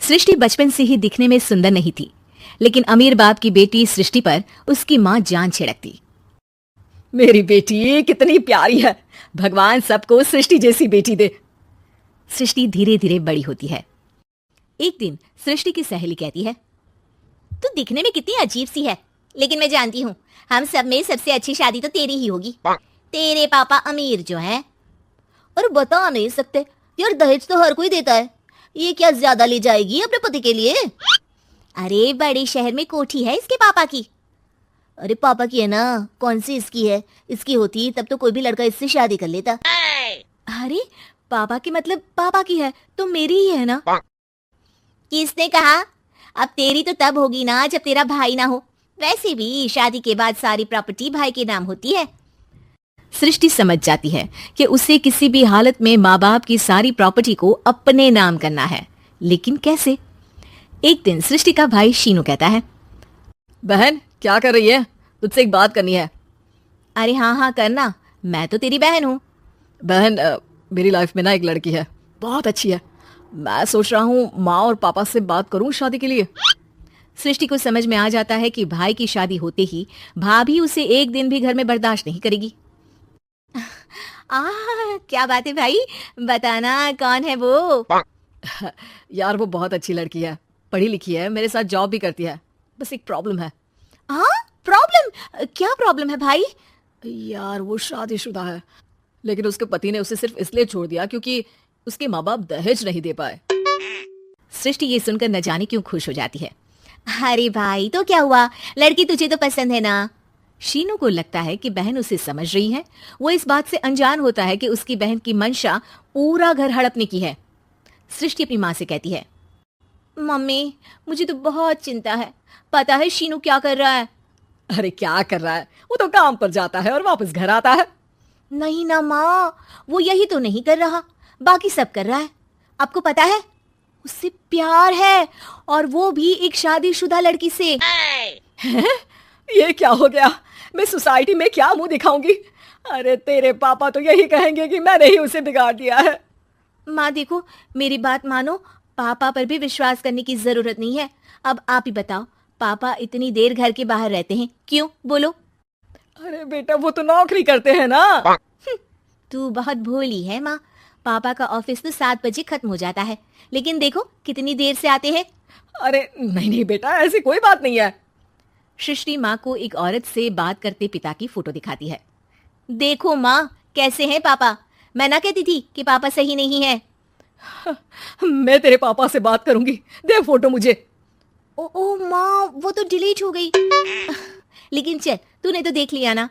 सृष्टि बचपन से ही दिखने में सुंदर नहीं थी, लेकिन अमीर बाप की बेटी सृष्टि पर उसकी माँ जान छिड़कती। मेरी बेटी कितनी प्यारी है, भगवान सबको सृष्टि जैसी बेटी दे। सृष्टि धीरे धीरे बड़ी होती है। एक दिन सृष्टि की सहेली कहती है, तू दिखने में कितनी अजीब सी है, लेकिन मैं जानती हूँ हम सब में सबसे अच्छी शादी तो तेरी ही होगी। तेरे पापा अमीर जो हैं। और बता नहीं सकते यार, दहेज तो हर कोई देता है, ये क्या ज्यादा ले जाएगी अपने पति के लिए? अरे बड़े शहर में कोठी है इसके पापा की। अरे पापा की है ना, कौन सी इसकी है? इसकी होती तब तो कोई भी लड़का इससे शादी कर लेता। अरे पापा की मतलब पापा की है तो मेरी ही है ना। किसने कहा? अब तेरी तो तब होगी ना जब तेरा भाई ना हो। वैसे भी शादी के बाद सारी प्रॉपर्टी भाई के नाम होती है। सृष्टि समझ जाती है कि उसे किसी भी हालत में माँ बाप की सारी प्रॉपर्टी को अपने नाम करना है, लेकिन कैसे? एक दिन सृष्टि का भाई शीनू कहता है, बहन क्या कर रही है? तुझसे एक बात करनी है। अरे हाँ हाँ करना, मैं तो तेरी बहन हूँ। बहन मेरी लाइफ में ना एक लड़की है, बहुत अच्छी है। मैं सोच रहा हूँ माँ और पापा से बात करूँ शादी के लिए। सृष्टि को समझ में आ जाता है कि भाई की शादी होते ही भाभी उसे एक दिन भी घर में बर्दाश्त नहीं करेगी। क्या बात है भाई, बताना कौन है वो? यार वो बहुत अच्छी लड़की है, पढ़ी लिखी है, मेरे साथ जॉब भी करती है। बस एक प्रॉब्लम है। प्रॉब्लम? क्या प्रॉब्लम है भाई? यार वो शादीशुदा है, लेकिन उसके पति ने उसे सिर्फ इसलिए छोड़ दिया क्योंकि उसके माँ बाप दहेज नहीं दे पाए। सृष्टि ये सुनकर न जाने क्यों खुश हो जाती है। अरे भाई तो क्या हुआ, लड़की तुझे तो पसंद है ना? शीनू को लगता है कि बहन उसे समझ रही है। वो इस बात से अनजान होता है कि उसकी बहन की मंशा पूरा घर हड़पने की है। सृष्टि अपनी माँ से कहती है, मम्मी मुझे तो बहुत चिंता है, पता है शीनू क्या कर रहा है? अरे क्या कर रहा है, वो तो काम पर जाता है और वापस घर आता है। नहीं ना माँ, वो यही तो नहीं कर रहा, बाकी सब कर रहा है। आपको पता है उससे प्यार है, और वो भी एक शादीशुदा लड़की से। ये क्या हो गया? मैं सोसाइटी में क्या मुंह दिखाऊंगी? अरे तेरे पापा तो यही कहेंगे कि मैंने ही उसे बिगाड़ दिया है। माँ देखो, मेरी बात मानो, पापा पर भी विश्वास करने की जरूरत नहीं है। अब आप ही बताओ, पापा इतनी देर घर के बाहर रहते हैं क्यों? बोलो। अरे बेटा वो तो नौकरी करते हैं ना। तू बहुत भोली है माँ, पापा का ऑफिस तो 7 बजे खत्म हो जाता है, लेकिन देखो कितनी देर से आते हैं। अरे नहीं नहीं बेटा, ऐसी कोई बात नहीं है। सृष्टि माँ को एक औरत से बात करते पिता की फोटो दिखाती है। देखो माँ कैसे हैं पापा, मैं ना कहती थी कि पापा सही नहीं है। मैं तेरे पापा से बात करूंगी, दे फोटो मुझे। ओ माँ वो तो डिलीट हो गई। लेकिन चल, तूने तो देख लिया ना,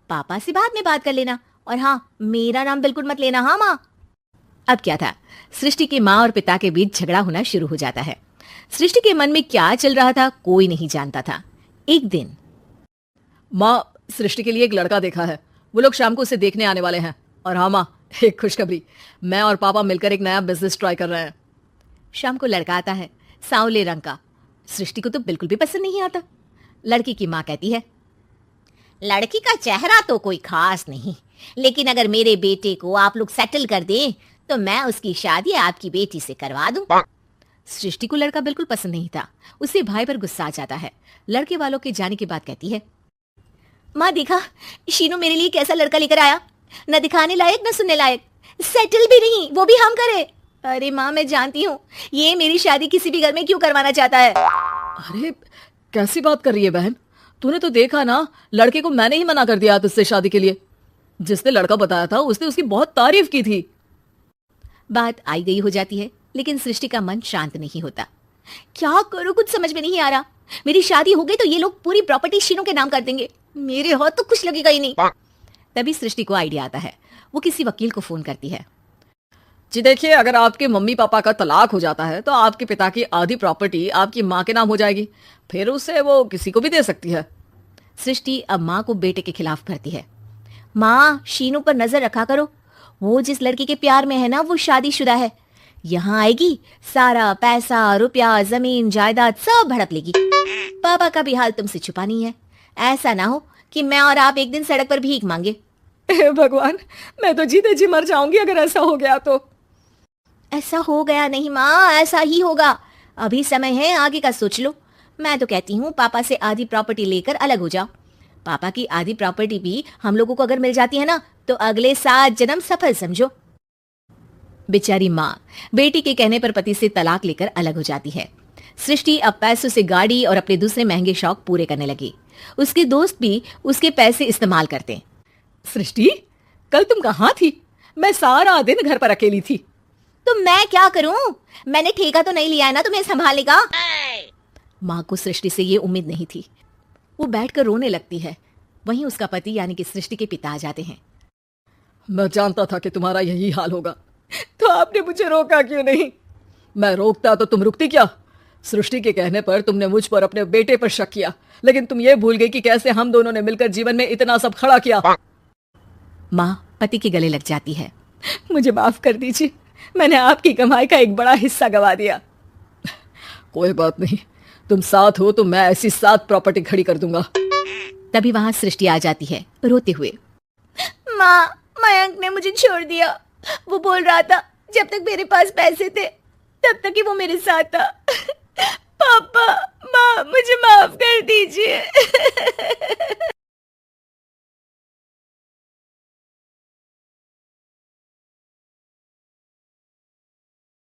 पापा से बाद में बात कर लेना, और हाँ मेरा नाम बिल्कुल मत लेना। हाँ माँ। अब क्या था, सृष्टि के माँ और पिता के बीच झगड़ा होना शुरू हो जाता है। सृष्टि के मन में क्या चल रहा था कोई नहीं जानता था। एक दिन, माँ सृष्टि के लिए एक लड़का देखा है, वो लोग शाम को उसे देखने आने वाले हैं। और हाँ माँ, एक खुशखबरी, मैं और पापा मिलकर एक नया बिजनेस ट्राई कर रहे हैं। शाम को लड़का आता है, सांवले रंग का। सृष्टि को तो बिल्कुल भी पसंद नहीं आता। लड़की की माँ कहती है, लड़की का चेहरा तो कोई खास नहीं, लेकिन अगर मेरे बेटे को आप लोग सेटल कर दें तो मैं उसकी शादी आपकी बेटी से करवा दूं। सृष्टि को लड़का बिल्कुल पसंद नहीं था। उसे भाई पर गुस्सा आ जाता है। लड़के वालों के जाने के बाद कहती है, माँ देखा शीनू मेरे लिए कैसा लड़का लेकर आया, न दिखाने लायक न सुनने लायक, सेटल भी नहीं, वो भी हम करे। अरे माँ मैं जानती हूँ ये मेरी शादी किसी भी घर में क्यों करवाना चाहता है। अरे कैसी बात कर रही है बहन, तूने तो देखा ना, लड़के को मैंने ही मना कर दिया तुझसे शादी के लिए। जिसने लड़का बताया था उसने उसकी बहुत तारीफ की थी। बात आई गई हो जाती है, लेकिन सृष्टि का मन शांत नहीं होता। क्या करूं, कुछ समझ में नहीं आ रहा। मेरी शादी हो गई तो ये लोग पूरी प्रॉपर्टी शीनू के नाम कर देंगे, मेरे हाथ तो कुछ लगेगा ही नहीं। तभी सृष्टि को आइडिया आता है। वो किसी वकील को फोन करती है। जी देखिए, अगर आपके मम्मी पापा का तलाक हो जाता है तो आपके पिता की आधी प्रॉपर्टी आपकी माँ के नाम हो जाएगी, फिर उसे वो किसी को भी दे सकती है। सृष्टि अब माँ को बेटे के खिलाफ भरती है। माँ शीनू पर नजर रखा करो, वो जिस लड़की के प्यार में है ना वो शादीशुदा है। यहाँ आएगी, सारा पैसा रुपया जमीन जायदाद सब भड़प लेगी। पापा का भी हाल तुमसे छुपा नहीं है। ऐसा ना हो कि मैं और आप एक दिन सड़क पर भीख मांगे। भगवान, मैं तो जीते जी मर जाऊंगी अगर ऐसा हो गया तो। ऐसा हो गया नहीं माँ, ऐसा ही होगा। अभी समय है, आगे का सोच लो। मैं तो कहती हूँ पापा से आधी प्रॉपर्टी लेकर अलग हो जाओ। पापा की आधी प्रॉपर्टी भी हम लोगों को अगर मिल जाती है ना, तो अगले 7 जन्म सफल समझो। बेचारी माँ बेटी के कहने पर पति से तलाक लेकर अलग हो जाती है। सृष्टि अब पैसों से गाड़ी और अपने दूसरे महंगे शौक पूरे करने लगी। उसके दोस्त भी उसके पैसे इस्तेमाल करते। सृष्टि, कल तुम कहाँ थी? मैं सारा दिन घर पर अकेली थी। तो मैं क्या करूं? मैंने ठेका तो नहीं लिया है ना तुम्हें संभालने का। माँ को सृष्टि से ये उम्मीद नहीं थी। वो बैठकर रोने लगती है। वहीं उसका पति यानी कि सृष्टि के पिता आ जाते हैं। मैं जानता था कि तुम्हारा यही हाल होगा, तो आपने मुझे रोका क्यों नहीं? मैं रोकता तो तुम रुकती क्या? सृष्टि के कहने पर तुमने मुझ पर अपने बेटे पर शक किया, लेकिन तुम ये भूल गई कि कैसे हम दोनों ने मिलकर जीवन में इतना सब खड़ा किया। माँ पति के गले लग जाती है। मुझे माफ कर दीजिए, मैंने आपकी कमाई का एक बड़ा हिस्सा गवा दिया। कोई बात नहीं, तुम साथ हो तो मैं ऐसी 7 प्रॉपर्टी खड़ी कर दूंगा। तभी वहां सृष्टि आ जाती है रोते हुए। माँ, मयंक ने मुझे छोड़ दिया। वो बोल रहा था जब तक मेरे पास पैसे थे तब तक ही वो मेरे साथ था। पापा, माँ, मुझे माफ कर दीजिए।